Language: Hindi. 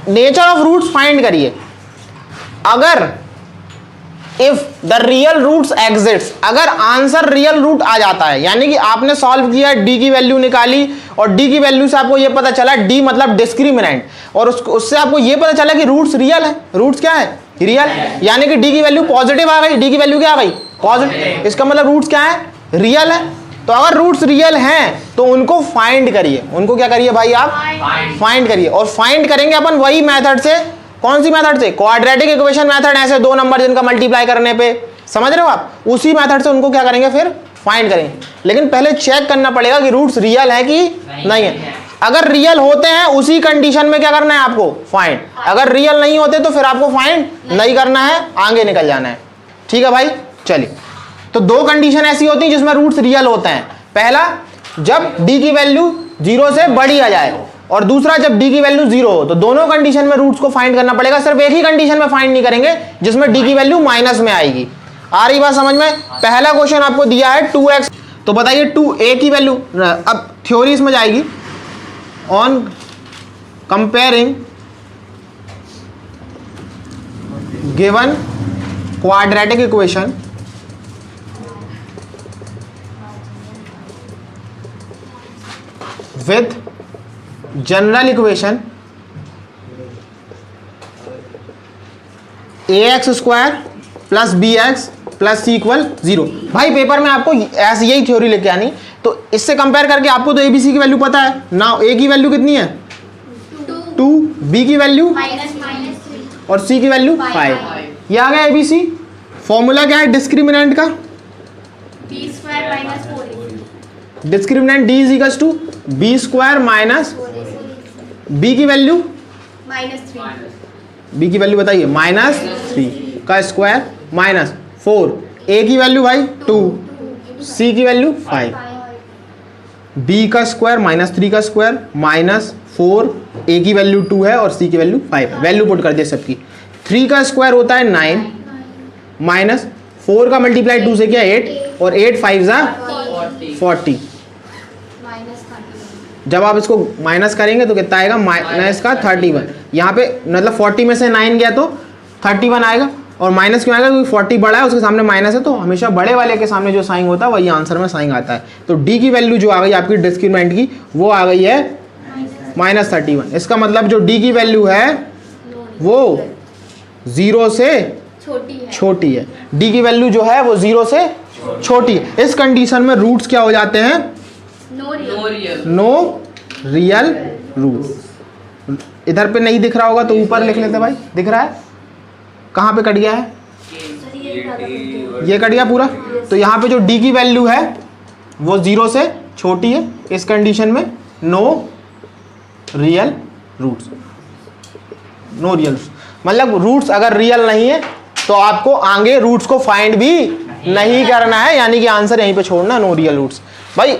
नेचर ऑफ रूट्स फाइंड करिए। अगर if the real roots exists, अगर आंसर रियल रूट आ जाता है, यानी कि आपने सॉल्व किया, डी की वैल्यू निकाली और डी की वैल्यू से आपको ये पता चला, डी मतलब डिस्क्रिमिनेंट, और उससे आपको ये पता चला कि रूट्स रियल है। रूट्स क्या है? रियल, यानी कि डी की वैल्यू पॉजिटिव आ गई। डी की वैल्यू क्या आ गई? पॉजिटिव। इसका मतलब रूट्स क्या है? रियल है। तो अगर रूट्स रियल हैं तो उनको फाइंड करिए। उनको क्या करिए भाई? आप फाइंड करिए। और फाइंड करेंगे अपन वही मेथड से। कौन सी मेथड से? Quadratic equation method. ऐसे दो नंबर जिनका मल्टीप्लाई करने पे, समझ रहे हो आप? उसी मेथड से उनको क्या करेंगे? फिर फाइंड करेंगे। लेकिन पहले चेक करना पड़ेगा कि रूट्स रियल है कि नहीं है। अगर रियल होते हैं उसी कंडीशन में क्या करना है आपको? फाइंड। अगर रियल नहीं होते तो फिर आपको फाइंड नहीं करना है, आगे निकल जाना है। ठीक है भाई, चलिए। तो दो कंडीशन ऐसी होती है जिसमें रूट्स रियल होते हैं। पहला, जब डी की वैल्यू 0 से बड़ी आ जाए, और दूसरा जब डी की वैल्यू 0 हो। तो दोनों कंडीशन में रूट्स को फाइंड करना पड़ेगा। सिर्फ एक ही कंडीशन में फाइंड नहीं करेंगे जिसमें डी की वैल्यू माइनस में आएगी। आ रही बात समझ में? पहला क्वेश्चन आपको दिया है 2x, तो बताइए 2a की वैल्यू, अब थ्योरी इसमें जाएगी। On comparing given quadratic equation with general equation ax square plus bx plus c equal 0। भाई पेपर में आपको ऐसे यही थ्योरी लेके आनी। तो इससे कंपेयर करके आपको तो abc की वैल्यू पता है ना। a की वैल्यू कितनी है? 2, b की वैल्यू और c की वैल्यू 5। ये आ गया abc। फॉर्मूला क्या है डिस्क्रिमिनेंट का? Discriminant d is equal to b square minus b की वैल्यू -3। बी की वैल्यू बताइए? -3 का स्क्वायर माइनस 4। ए की वैल्यू भाई 2, सी की वैल्यू 5। बी का स्क्वायर -3 का स्क्वायर -4, ए की वैल्यू 2 है और सी की वैल्यू 5 है। वैल्यू पुट कर दिए सबकी। 3 का स्क्वायर होता है 9, माइनस 4 का मल्टीप्लाई 2 से किया 8, और 8 5 जा 40। जब आप इसको माइनस करेंगे तो कितना आएगा? माइनस का 31। यहाँ पे मतलब 40 में से 9 गया तो 31 आएगा। और माइनस क्यों आएगा? क्योंकि 40 बड़ा है, उसके सामने माइनस है, तो हमेशा बड़े वाले के सामने जो साइन होता है वही आंसर में साइन आता है। तो डी की वैल्यू जो आ गई आपकी डिस्क्रिमिनेंट की, वो आ गई है -31। इसका मतलब जो डी की वैल्यू है वो 0 से छोटी है। डी की वैल्यू जो है वो 0 से छोटी है। इस कंडीशन में रूट्स क्या हो जाते हैं? No real root. इधर पे नहीं दिख रहा होगा तो ऊपर लिख लेते भाई। दिख रहा है? कहाँ पे कट गया है? ये कट गया पूरा। तो यहाँ पे जो डी की वैल्यू है वो 0 से छोटी है। इस कंडीशन में no real roots. No real मतलब रूट्स अगर रियल नहीं है तो आपको आगे रूट्स को फाइंड भी नहीं करना है, यानी कि आंसर यहीं पे छोड़ना, नो रियल रूट्स। भाई